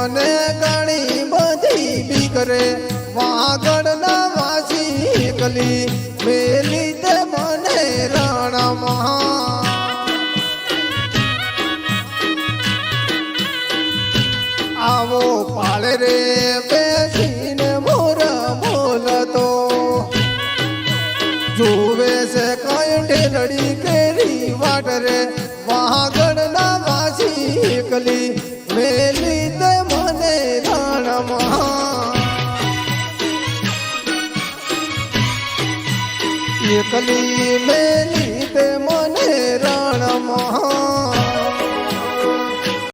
મને ઘણી બધી બીક રે વાગડના વાસી એકલી મેલી તે મને રણમાં આવો પાળે રે બેસીને મોર બોલતો જોવે છે કઈ ઢેલડી કેરી વાટ રે વાગડના વાસી એકલી મેલી તે મને રણમાં એકલી